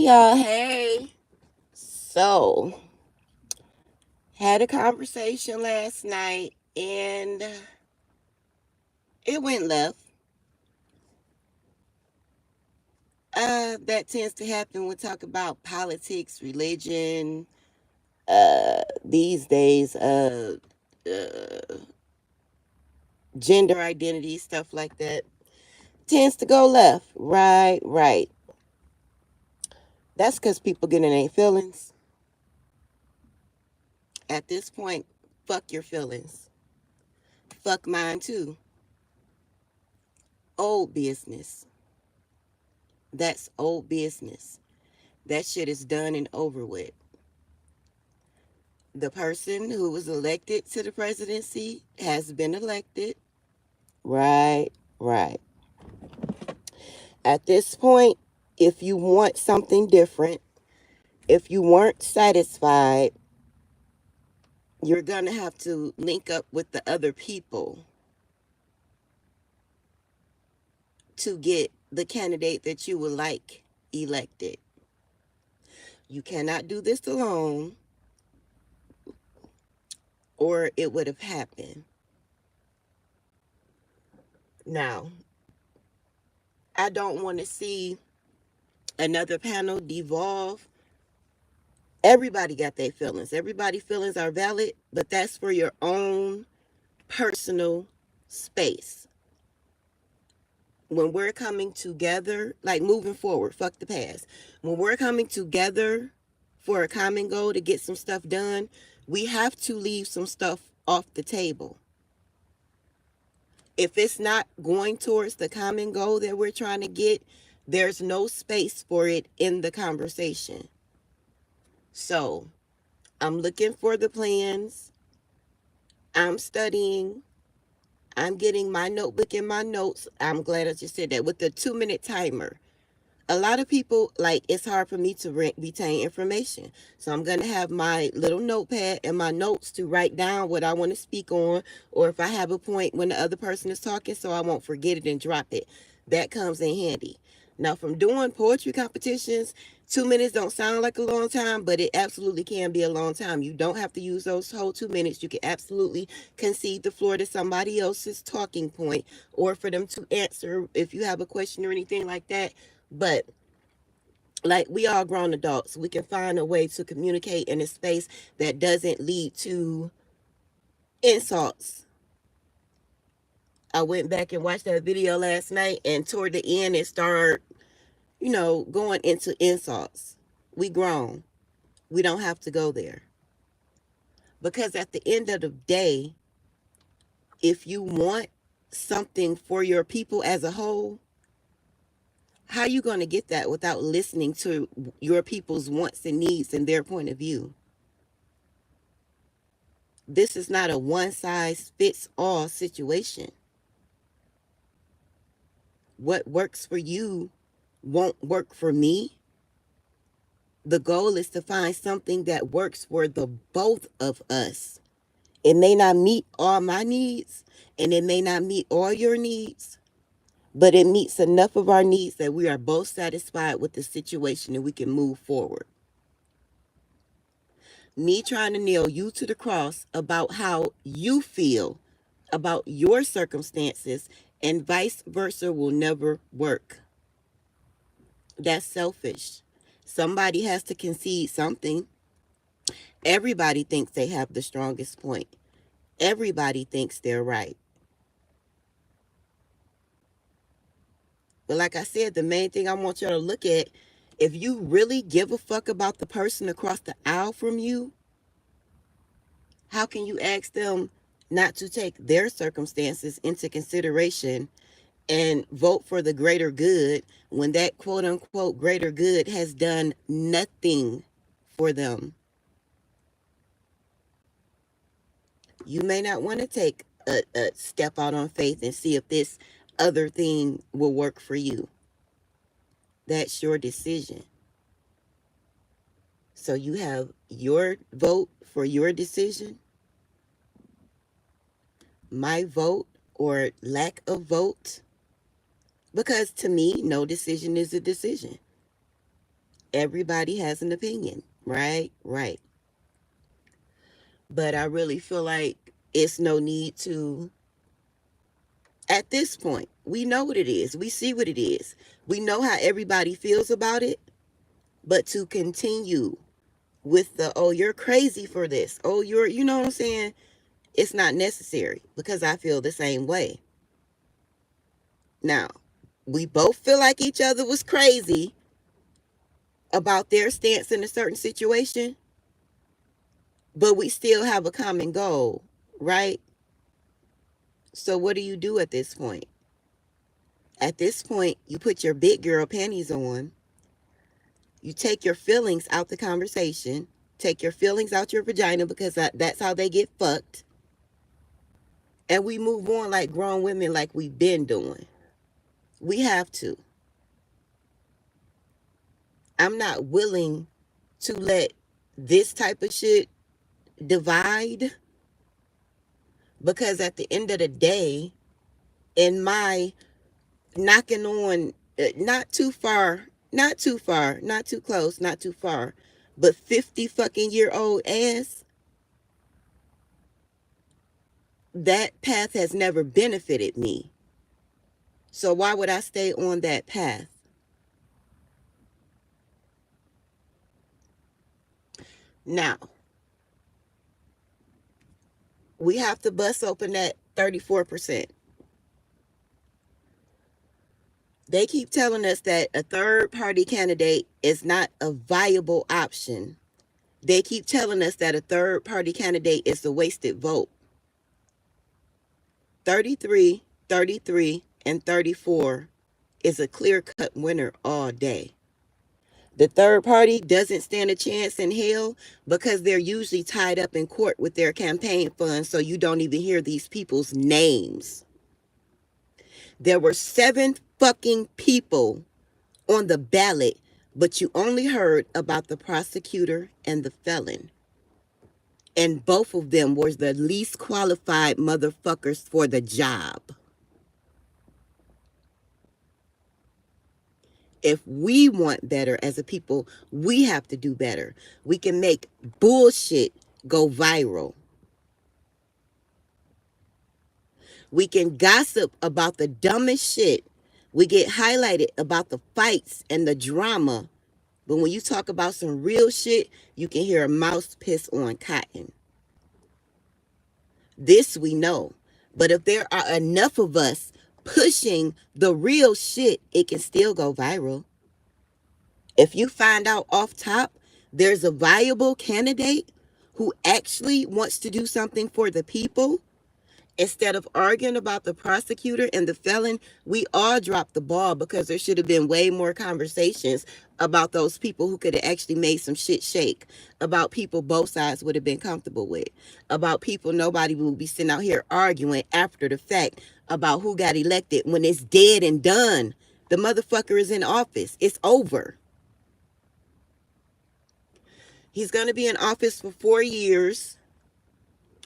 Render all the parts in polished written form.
Y'all, hey. So, had a conversation last night and it went left. That tends to happen when we talk about politics, religion, these days, uh, gender identity, stuff like that. Tends to go left. Right, right. That's because people get in their feelings. At this point, fuck your feelings. Fuck mine too. Old business. That's old business. That shit is done and over with. The person who was elected to the presidency has been elected. Right, right. At this point, if you want something different, if you weren't satisfied, you're going to have to link up with the other people to get the candidate that you would like elected. You cannot do this alone, or it would have happened. Now, I don't want to see another panel devolve. Everybody got their feelings. Everybody's feelings are valid, but that's for your own personal space. When we're coming together, like moving forward, fuck the past. When we're coming together for a common goal to get some stuff done, we have to leave some stuff off the table. If it's not going towards the common goal that we're trying to get, there's no space for it in the conversation. So, I'm looking for the plans. I'm studying. I'm getting my notebook and my notes. I'm glad I just said that with the 2 minute timer. A lot of people, like, it's hard for me to retain information. So I'm going to have my little notepad and my notes to write down what I want to speak on, or if I have a point when the other person is talking, so I won't forget it and drop it. That comes in handy. Now, from doing poetry competitions, 2 minutes don't sound like a long time, but it absolutely can be a long time. You don't have to use those whole 2 minutes. You can absolutely concede the floor to somebody else's talking point, or for them to answer if you have a question or anything like that. But like, we all grown adults, we can find a way to communicate in a space that doesn't lead to insults. I went back and watched that video last night, and toward the end it started, going into insults. We grown. We don't have to go there. Because at the end of the day, if you want something for your people as a whole, how are you going to get that without listening to your people's wants and needs and their point of view? This is not a one size fits all situation. What works for you won't work for me. The goal is to find something that works for the both of us. It may not meet all my needs and it may not meet all your needs, but it meets enough of our needs that we are both satisfied with the situation and we can move forward. Me trying to nail you to the cross about how you feel about your circumstances and vice versa will never work. That's selfish. Somebody has to concede something. Everybody thinks they have the strongest point. Everybody thinks they're right. But like I said, the main thing I want y'all to look at, if you really give a fuck about the person across the aisle from you, how can you ask them not to take their circumstances into consideration and vote for the greater good when that quote unquote greater good has done nothing for them? You may not want to take a step out on faith and see if this other thing will work for you. That's your decision. So you have your vote for your decision, my vote or lack of vote, because to me, no decision is a decision. Everybody has an opinion, right? Right. But I really feel like it's no need to, at this point, we know what it is. We see what it is. We know how everybody feels about it. But to continue with the, oh, you're crazy for this. Oh, you know what I'm saying? It's not necessary because I feel the same way. Now, we both feel like each other was crazy about their stance in a certain situation, but we still have a common goal, right? So what do you do at this point? At this point, you put your big girl panties on. You take your feelings out the conversation. Take your feelings out your vagina because that's how they get fucked. And we move on like grown women like we've been doing. We have to. I'm not willing to let this type of shit divide because at the end of the day, in my knocking on, not too far, not too far, not too close, not too far, but 50 fucking year old ass, that path has never benefited me. So why would I stay on that path? Now, we have to bust open that 34%. They keep telling us that a third party candidate is not a viable option. They keep telling us that a third party candidate is a wasted vote. 33, 33, and 34 is a clear cut winner all day. The third party doesn't stand a chance in hell because they're usually tied up in court with their campaign funds, so you don't even hear these people's names. There were 7 fucking people on the ballot, but you only heard about the prosecutor and the felon. And both of them were the least qualified motherfuckers for the job. If we want better as a people, we have to do better. We can make bullshit go viral. We can gossip about the dumbest shit. We get highlighted about the fights and the drama. But when you talk about some real shit, you can hear a mouse piss on cotton. This we know. But if there are enough of us pushing the real shit, it can still go viral. If you find out off top there's a viable candidate who actually wants to do something for the people, instead of arguing about the prosecutor and the felon, we all dropped the ball because there should have been way more conversations about those people who could have actually made some shit shake, about people both sides would have been comfortable with, about people nobody would be sitting out here arguing after the fact about who got elected when it's dead and done. The motherfucker is in office. It's over. He's going to be in office for 4 years.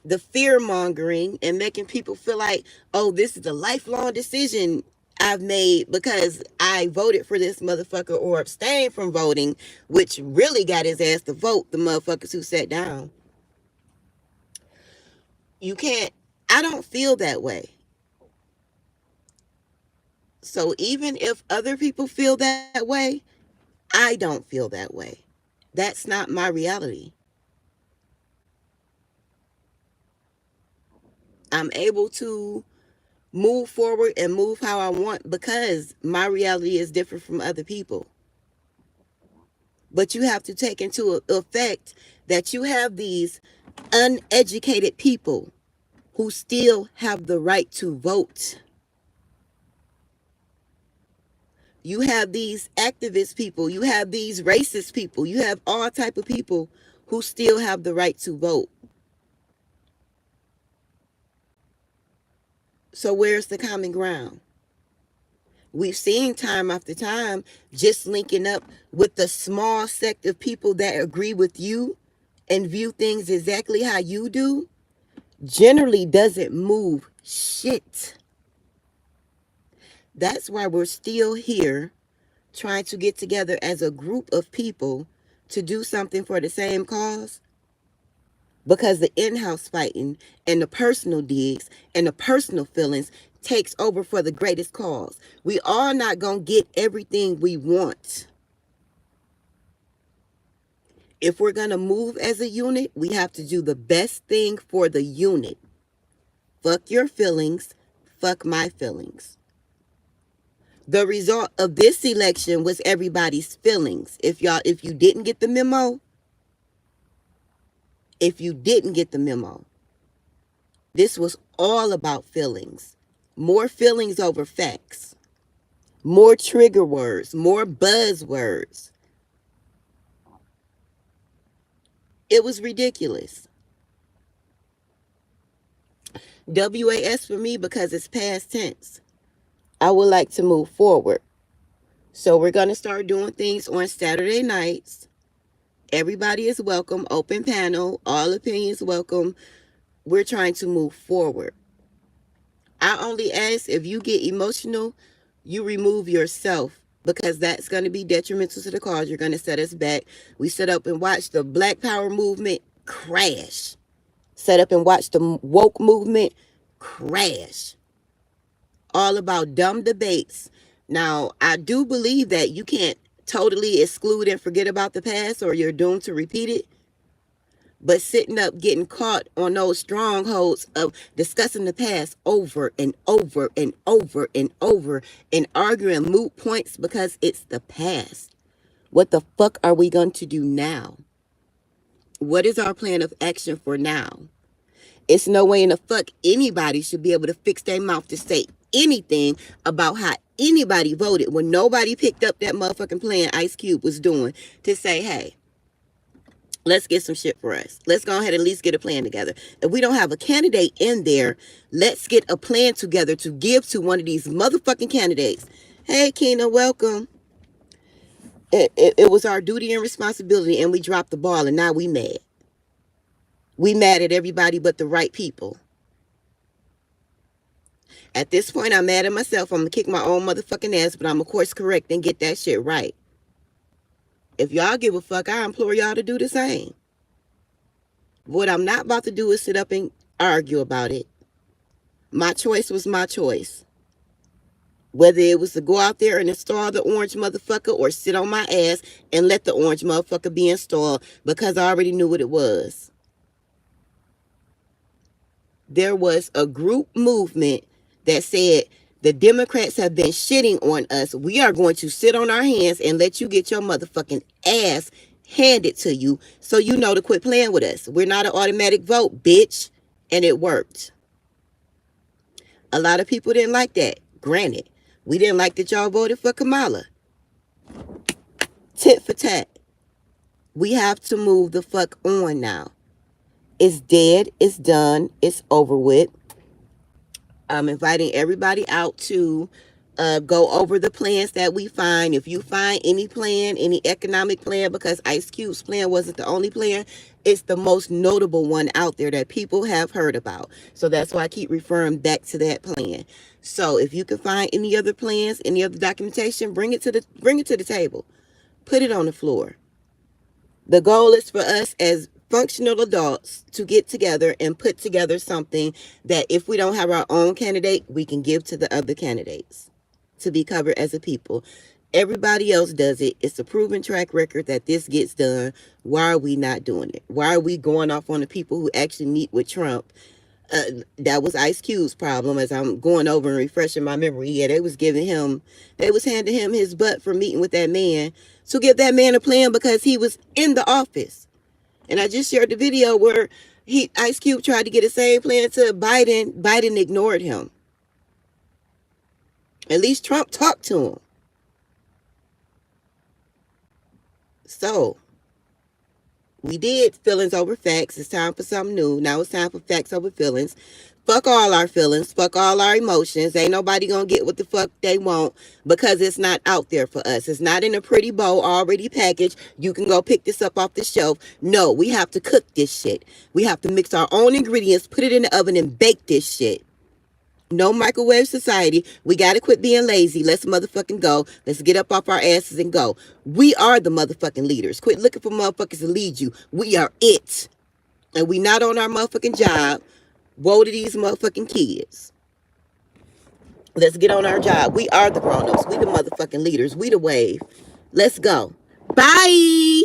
The fear mongering and making people feel like, oh, this is a lifelong decision I've made because I voted for this motherfucker or abstained from voting, which really got his ass to vote, the motherfuckers who sat down. You can't, I don't feel that way. So even if other people feel that way, I don't feel that way. That's not my reality. I'm able to move forward and move how I want because my reality is different from other people. But you have to take into effect that you have these uneducated people who still have the right to vote. You have these activist people, you have these racist people, you have all type of people who still have the right to vote. So where's the common ground? We've seen time after time just linking up with the small sect of people that agree with you and view things exactly how you do generally doesn't move shit. That's why we're still here trying to get together as a group of people to do something for the same cause, because the in-house fighting and the personal digs and the personal feelings takes over for the greatest cause. We are not going to get everything we want. If we're going to move as a unit, we have to do the best thing for the unit. Fuck your feelings. Fuck my feelings. The result of this election was everybody's feelings. If you didn't get the memo, this was all about feelings. More feelings over facts. More trigger words, more buzzwords. It was ridiculous. WAS for me because it's past tense. I would like to move forward. So we're going to start doing things on Saturday nights. Everybody is welcome. Open panel. All opinions welcome. We're trying to move forward. I only ask if you get emotional, you remove yourself, because that's going to be detrimental to the cause. You're going to set us back. We sit up and watch the Black Power movement crash. Set up and watch the woke movement crash. All about dumb debates. Now, I do believe that you can't totally exclude and forget about the past, or you're doomed to repeat it. But sitting up getting caught on those strongholds of discussing the past over and over and over and over and arguing moot points because it's the past. What the fuck are we going to do now? What is our plan of action for now? It's no way in the fuck anybody should be able to fix their mouth to say anything about how anybody voted when nobody picked up that motherfucking plan Ice Cube was doing to say, hey, let's get some shit for us. Let's go ahead and at least get a plan together. If we don't have a candidate in there, let's get a plan together to give to one of these motherfucking candidates. Hey, Keena, welcome. It was our duty and responsibility, and we dropped the ball, and now we mad. We mad at everybody but the right people. At this point, I'm mad at myself. I'm going to kick my own motherfucking ass, but I'm going to course correct and get that shit right. If y'all give a fuck, I implore y'all to do the same. What I'm not about to do is sit up and argue about it. My choice was my choice. Whether it was to go out there and install the orange motherfucker or sit on my ass and let the orange motherfucker be installed because I already knew what it was. There was a group movement that said the Democrats have been shitting on us. We are going to sit on our hands and let you get your motherfucking ass handed to you so you know to quit playing with us. We're not an automatic vote, bitch. And it worked. A lot of people didn't like that. Granted, we didn't like that y'all voted for Kamala. Tit for tat. We have to move the fuck on now. It's dead. It's done. It's over with. I'm inviting everybody out to go over the plans that we find. If you find any plan, any economic plan, because Ice Cube's plan wasn't the only plan, it's the most notable one out there that people have heard about. So that's why I keep referring back to that plan. So if you can find any other plans, any other documentation, bring it to the table. Put it on the floor. The goal is for us as functional adults to get together and put together something that if we don't have our own candidate, we can give to the other candidates to be covered as a people. Everybody else does it. It's a proven track record that this gets done. Why are we not doing it? Why are we going off on the people who actually meet with Trump? That was Ice Cube's problem. As I'm going over and refreshing my memory, yeah, they was handing him his butt for meeting with that man to give that man a plan because he was in the office. And I just shared the video where Ice Cube tried to get the same plan to Biden. Biden ignored him. At least Trump talked to him. So, we did feelings over facts. It's time for something new. Now it's time for facts over feelings. Fuck all our feelings. Fuck all our emotions. Ain't nobody gonna get what the fuck they want because it's not out there for us. It's not in a pretty bow already packaged. You can go pick this up off the shelf. No, we have to cook this shit. We have to mix our own ingredients, put it in the oven and bake this shit. No microwave society. We got to quit being lazy. Let's motherfucking go. Let's get up off our asses and go. We are the motherfucking leaders. Quit looking for motherfuckers to lead you. We are it. And we not on our motherfucking job. Woe to these motherfucking kids. Let's get on our job. We are the grown-ups. We the motherfucking leaders. We the wave. Let's go. Bye.